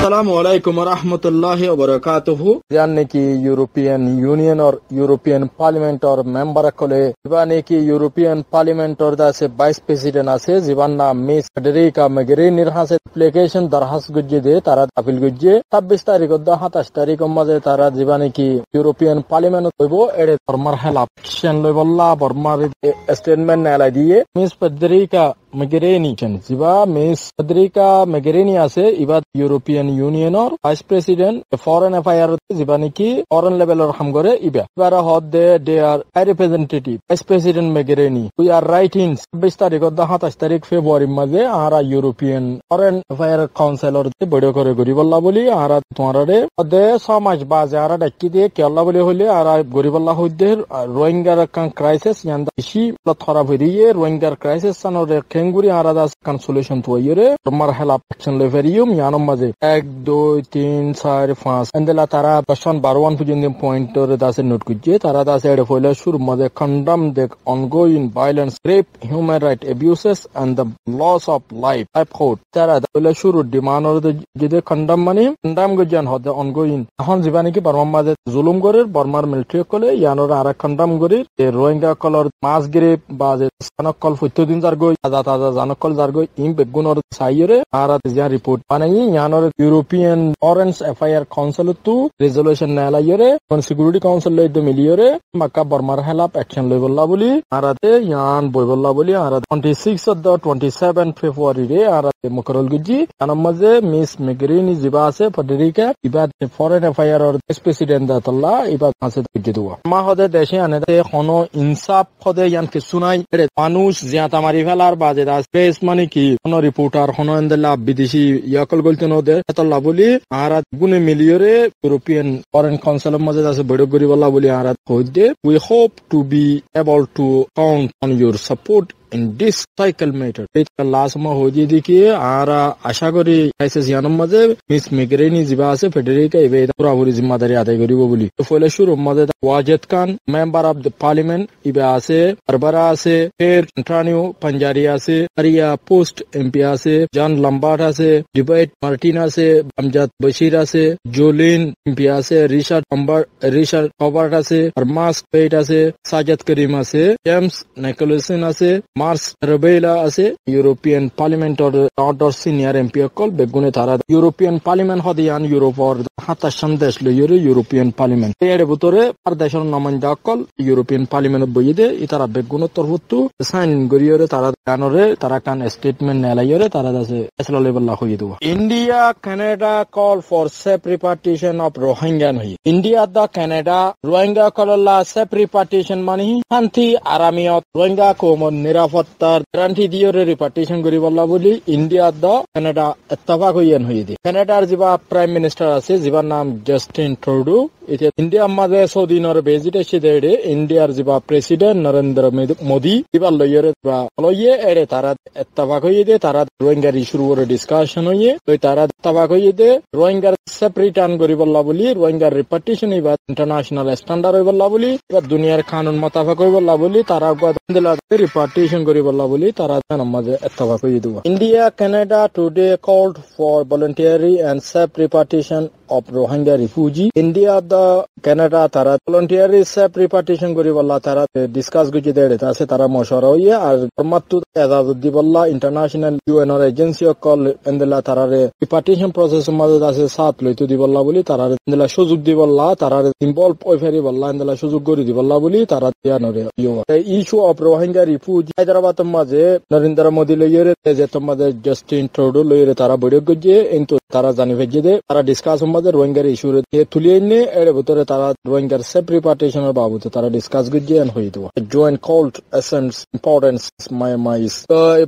Assalamu alaikum wa rahmatullahi wa barakatuhu. जानने की European Union और यूरोपियन पार्लियामेंट और मेंबर कोले जाने की यूरोपियन पार्लियामेंट और दासे वाइस प्रेसिडेंट आसे जीवाना मिस फेडरिका मोगेरिनी रहासे एप्लीकेशन दरखास्त गुज्जे दे तारा अपील गुज्जे 26 तारीख और 27 तारीख मजे तारा जीवाने की यूरोपियन पार्लियामेंट होइबो एडे बर्मार हेला एक्शन लेवल्ला बर्मार स्टेटमेंट नाला दिए मिस फेडरिका मोगेरिनी जीवा मिस फेडरिका मोगेरिनी आसे इबाद यूरोपियन यूनियन और वाइस प्रेसिडेंट फॉरेन अफेयर जीवाने की फॉरेन लेवल और हम करे इबारा हद दे आर representative vice president Mogherini we are writing 26 तारीख और 27 तारीख फेब्रुआरी मजे आरा यूरोपियन फॉरेन अफेयर काउंसिल और बड़ो करे गरीबल्ला बोली आरा तुम्हारा दे समाज बाज आरा डक्की दे केला बोले होले आरा गरीबल्ला होदे रोहिंग्या का क्राइसिस यांदा इसी थोड़ा भरिए रोहिंग्या क्राइसिस सन और केंगुरी आरा दास कंसोलेशन तो ये बर्मार हेला एक्शन लेवेरियम यानो मजे 1 2 3 4 5 अंदला तारा दशन 12 पुजिन पॉइंट और दासे नोट कुजे तारा दासे एडे फोले शुरू मजे condemn the ongoing violence rape human rights abuses and the loss of life uphold तारा फोले शुरू डिमांड और जिदे कंडम माने कंडम गजन होद ऑनगोइंग हन जीवानी की बर्मा मजे जुलुम करे बर्मार मिलिट्री कोले यानो आरा कंडम करे रोहिंग्या कलर मास गिरे बाजे सनक कल फुत्तो दिन जारगो आजा ताजा जानक कल जारगो इम बेगुन और साइरे आरा तिया रिपोर्ट बनाई यानो European foreign affair council two resolution नाला येरे कौन सिक्योरिटी काउंसिल ले दो मिलियरे मक्का बर्मार हेलाप एक्शन लेवल्ला बोली आराते यान बोयबल्ला बोली आरा 26 of the 27 फेब्रुआरी रे आराते मुकरल गुजी अनमजे मिस मोगेरिनी जिबा से फेडरिका इबाद फॉरेन अफेयर और वाइस प्रेसिडेंट दातल्ला इबाद हासे गुजिदुआ मा हदे देशे आने खनो इंसाफ हदे यान के सुनाई रे मानुष जियाता मारी फेलार बाजे दास प्रेस माने की खनो रिपोर्टर खनो अंदला विदेशी याकल गलतनो दे तल्ला बोली आरा गुने मिलियरे यूरोपियन फॉरेन काउंसिल मजे दास बड़ो गरीबल्ला बोली आरा होदे we hope to be able to count on your support in this cycle matter এটা লাস্ট মা হয়ে দিকে আর আশা করি আইসিস ইয়ানম মাঝে মিস মোগেরিনি জিবা আছে ফেডেরিকা ইবে পুরোপুরি জিম্মাদারি আদায় করিব বলি তো ফলে শুরু মাঝে ওয়াজেদ খান মেম্বার অফ দ্য পার্লামেন্ট ইবে আছে বারবারা আছে ফের ট্রানিও পাঞ্জারি আছে আরিয়া পোস্ট এমপি আছে জন লম্বার্ড আছে ডিবেট মার্টিন আছে আমজাদ বশির আছে জোলিন এমপি আছে রিচার্ড কভার্ট আছে আর মাস্ক পেট আছে সাজাদ করিম আছে জেমস নিকোলসন আছে মার্স রবেলা আছে European parliament or senior MP call বেগুনে তারা ইউরোপিয়ান পার্লামেন্ট হদিয়ান ইউরোপর হাতা সন্দেশ লইরে ইউরোপিয়ান পার্লামেন্ট এর ভিতরে আর দেশের নামাইন্দা কল ইউরোপিয়ান পার্লামেন্ট বইদে ইতারা বেগুন তরফতু সাইন গরিয়রে তারা কানরে তারা কান স্টেটমেন্ট নেলাইরে তারা আছে এসলা লেভেল হই দেব India Canada call for safe repatriation of Rohingya নহি ইন্ডিয়া দা কানাডা রোহিঙ্গা কললা সেফ রিপার্টিশন মানি শান্তি আরামিয়ত রোহিঙ্গা কোমন নিরাপত্তার গ্যারান্টি দিয়ে রিপার্টিশন করি বললা বলি ইন্ডিয়া দা কানাডা ইত্তেফাক হইয়ান হই দি কানাডার যিবা প্রাইম মিনিস্টার আছে যিবার নাম জাস্টিন ট্রুডো এতিয়া ইন্ডিয়া মাঝে সৌদিনর বেজিটেছি দেড়ে ইন্ডিয়ার যিবা প্রেসিডেন্ট নরেন্দ্র মোদি যিবা লইরে লইয়ে এড়ে তারা ইত্তেফাক হইয়ে দে তারা রোহিঙ্গার ইস্যুর উপরে ডিসকাশন হইয়ে তো তারা ইত্তেফাক হইয়ে দে রোহিঙ্গার সেপারেটান করি বললা বলি রোহিঙ্গার রিপার্টিশন ইবা ইন্টারন্যাশনাল স্ট্যান্ডার্ড হই বললা বলি এবার দুনিয়ার কানুন মোতাবেক হই বললা বলি তারা রিপার্টিশন করি বললা বলি তারা মাঝে ইত্তেফাক হইয়ে দেব India Canada today called for voluntary and safe repatriation of Rohingya refugee. India the Canada tara voluntary self repatriation kori bolla tara discuss guji dede tase tara moshara hoye ar mattu azaduddi bolla international UN or agency call endela tarare repatriation process madhe tase sat loitu di bolla boli tarare endela sujug di bolla tarare involve oi feri bolla endela sujug gori di bolla boli tara yanore yo the issue of Rohingya refugee Hyderabad madhe Narendra Modi loyere je tomade Justin Trudeau loyere tara bodio guje into tara jani vejide tara discuss রোহিঙ্গার ইস্যুরে তুলিয়ে এনে এর ভিতরে তারা রোহিঙ্গার safe রিপার্টিশনের বাবদে তারা discuss গুজিয়ান হয়ে দেবো joint called এসেন্স importance মাইস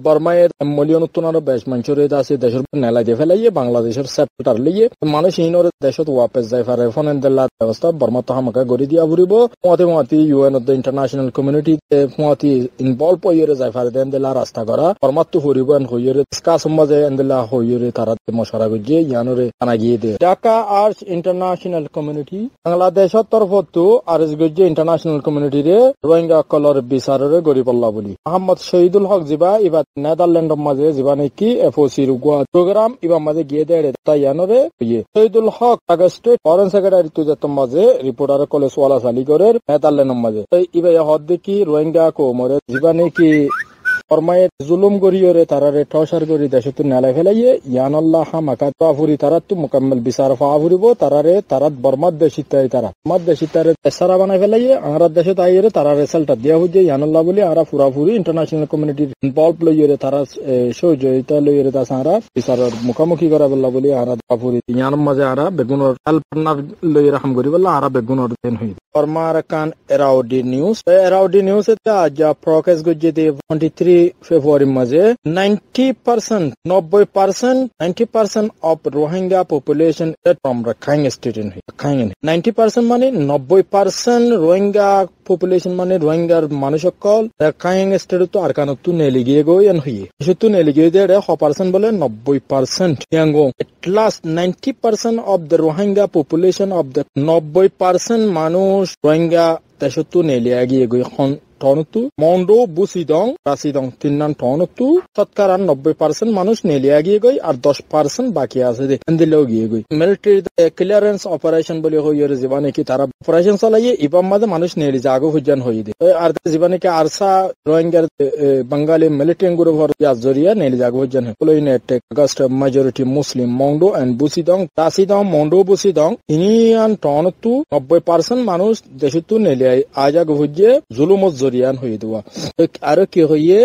বর্মায়ের মিলিয়ন উত্তর বেশ মঞ্চুরে আছে দেশের নেলা দিয়ে ফেলাইয়ে বাংলাদেশের সেপ্টার লিয়ে মানুষ ইনর দেশত ওয়াপস যাই পারে ফোন দিল্লা ব্যবস্থা বর্মা তো আমাকে গড়ি দিয়া ফুরিব মতে UN of the international community মতে ইনভলভ হইরে যাই পারে দেন দিল্লা রাস্তা করা বর্মাতো ফুরিব হইরে ডিসকাস মাঝে দিল্লা হইরে তারা মশারা গুজিয়ে ইয়ানরে আনা গিয়ে দে ঢাকা আর্জ ইন্টারন্যাশনাল কমিউনিটি বাংলাদেশের তরফতো আরজ গজ্জে ইন্টারন্যাশনাল কমিউনিটি রে রোহিঙ্গা কলর বিচাররে গরি পল্লা বলি মোহাম্মদ শহীদুল হক জিবা ইবা নেদারল্যান্ডের মাঝে জিবা নাকি এফওসি রুগুয়া প্রোগ্রাম ইবা মাঝে গিয়ে দেয় তাইয়ানরে ইয়ে শহীদুল হক আগস্টে ফরেন সেক্রেটারি তুজাত মাঝে রিপোর্টার কলেজ ওয়ালা সালি করে নেদারল্যান্ডের মাঝে ইবা হদ দেখি রোহিঙ্গা কো মরে জিবা নাকি ফরমায়ে জুলুম গরিয়রে তারারে ঠসার গরি দেশতো নেলা ফেলাইয়ে ইয়ানাল্লাহ হামাকা তাফুরি তারাত মুকাম্মাল বিচার ফাফুরিব তারারে তারাত বর্মাদ দেশিতাই তারা মাদ দেশিতারে এসারা বানাই ফেলাইয়ে আমরা দেশে তাইরে তারা রেজাল্টটা দিয়া হইছে ইয়ানাল্লাহ বলি আরা পুরাপুরি ইন্টারন্যাশনাল কমিউনিটির ইনভলভ লইরে তারা সহযোগিতা লইরে তা সারা বিচারের মুখামুখি করা বললা বলি আরা তাফুরি ইয়ানম মাঝে আরা বেগুনর পার্টনার লইরে হাম করি বললা আরা বেগুনর দেন হই ফরমার কান এরাউডি নিউজ এটা আজ প্রকাশ গজ্জে 23 February maze 90% of Rohingya population is from Rakhine state in Rakhine 90% মানে 90% Rohingya population মানে Rohingya মানুষসকল Rakhine state তো আরকানতু নেলি গিয়ে গয়ন হইয়ে সেতু নেলি গিয়ে দেড় 100% বলে 90% Yango at last 90% of the Rohingya population of the 90% মানুষ Rohingya দেশতু নেলি গিয়ে গয় টনতু মন্ডো বুসিদং রাসিদং তিননান টনতু শতকরা 90% মানুষ নেলিয়া গিয়ে গই আর 10% বাকি আছে দিলেও গিয়ে গই মিলিটারি ক্লিয়ারেন্স অপারেশন বলে হইয়ের জীবনে কি তারা অপারেশন চালাইয়ে ইবাম মাঝে মানুষ নেলি জাগো হুজান হই দে আর জীবনে কি আরসা রোহিঙ্গার বাঙালি মিলিটারি গ্রুপর জরিয়া নেলি জাগো হুজান হলো in attack against majority Muslim Mondo and Busidong Rathedaung মন্ডো বুসিদং Iniyan টনতু 90% মানুষ দেশতু নেলিয়া আজাগো হুজে জুলুম রিয়ান হয়ে দেওয়া আরো কি হইয়ে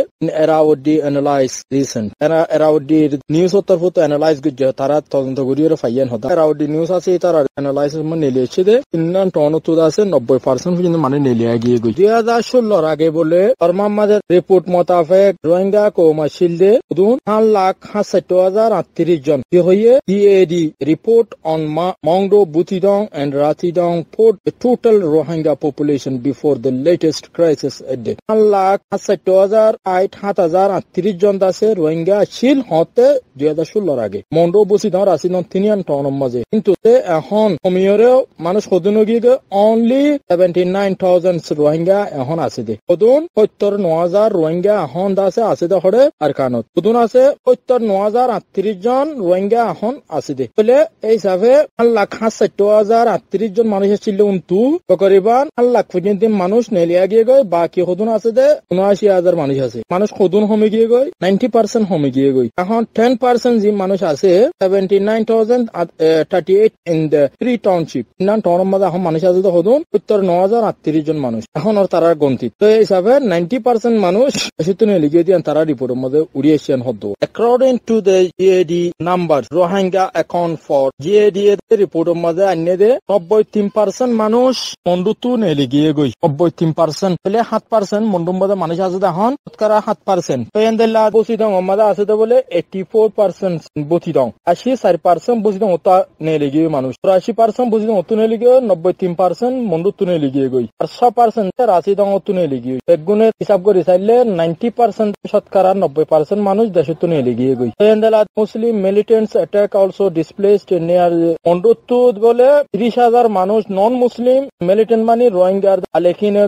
এরাউডি অ্যানালাইজ রিসেন্ট এরাউডি নিউজ তরফতো অ্যানালাইজ গুজে তারা তদন্ত করিয়ে ফাইয়ান হতা এরাউডি নিউজ আছে তারা অ্যানালাইজ মানে নেলিয়েছে দে ইন্নান টনতো আছে 90% পর্যন্ত মানে নেলিয়া গিয়ে গই 2016 আগে বলে ফরমামাদের রিপোর্ট মোতাবেক রোহিঙ্গা কওমা শিলদে 3,67,038 জন কি হইয়ে ডিএডি report on Maungdaw Buthidaung and Rathedaung for the total Rohingya population before the latest crisis 1,67,038 জন আছে রোহিঙ্গা শিল হতে 2016 আগে মন্ডো বুসিদং রাসিদং তিনিয়ান টনম মাঝে কিন্তু এখন সময়েও মানুষ সদন গিয়ে অনলি 79,000 রোহিঙ্গা এখন আছে দে সদন 79,000 রোহিঙ্গা এখন আছে দে হরে আর কানত সদন আছে 79,038 জন রোহিঙ্গা এখন আছে দে বলে এই হিসাবে 1,67,038 জন মানুষ ছিল উন্তু তকরিবান 1,00,000 পর্যন্ত মানুষ নেলিয়া গিয়ে গয় বাকি সদন আছে দে 79,000 মানুষ আছে মানুষ সদন হমে গিয়ে গয় 90% হমে গিয়ে গয় এখন 10% যে মানুষ আছে 79,038 in the 3 township নান টাউনের মধ্যে এখন মানুষ আছে সদন 79,038 জন মানুষ এখন আর তারা গন্তি তো এই হিসাবে 90% মানুষ সেতু নেলি গিয়ে দিয়ে তারা রিপোর্টের মধ্যে উড়িয়েছেন হদ according to the GAD number Rohingya account for GAD এর রিপোর্টের মধ্যে আইনে দে 93% মানুষ মন্ডুতু নেলি গিয়ে গই 93% বলে 7% মন্ডুম মধ্যে মানুষ আছে এখন শতকরা 7% পেন্দেলা বসিদং মধ্যে আছে বলে 84% বসিদং 84% বসিদং ওটা নেলি গিয়ে মানুষ 83% বসিদং ওতু নেলি গিয়ে 93% মন্ডুতু নেলি গিয়ে গই আর 100% রাসিদং ওতু নেলি গিয়ে একগুণের হিসাব করে চাইলে 90% শতকরা 90% মানুষ দেশতু নেলি গিয়ে গই পেন্দেলা Muslim militants attack also displaced near মন্ডুতু বলে 30,000 মানুষ নন মুসলিম মিলিটেন্ট মানে রোহিঙ্গার আলেখিনে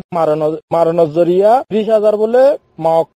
মারানো জরিয়া 30,000 বলে Mok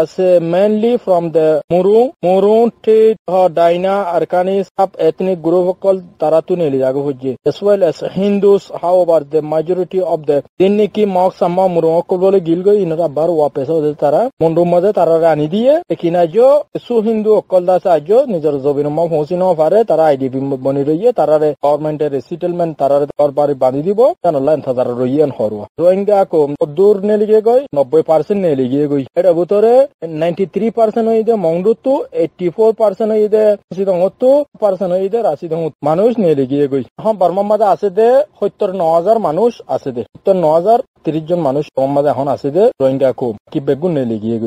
আছে mainly from the Murung, Tit, Daina, Arkani sub-ethnic group called Taratuneli Aguji, as well as Hindus. However, the majority of the Diniki Mok Sama Murung Kobole Gilgo in Rabar Wapeso de Tara, Mundumade Tarani die, Ekinajo, Su Hindu Kolda Sajo, Niger Zobinoma Hosino Fare, Tara IDP Boniroye, Tarare, government resettlement, Tarare Bari Bandibo, and a land Tararoye and Horwa. Rohingya Kom, Dur Neligoi, no boy. Nelly গিয়ে গই এটা ভিতরে 93% হইতে মংডুতু 84% হইতে সিদংতু % হইতে Rathedaung মানুষ নেলি গিয়ে গই এখন বর্মার মাঝে আছে দে 79,000 মানুষ আছে দে 79,030 জন মানুষ বর্মার মাঝে এখন আছে দে রোহিঙ্গা কো কি বেগুন নেলি গিয়ে গই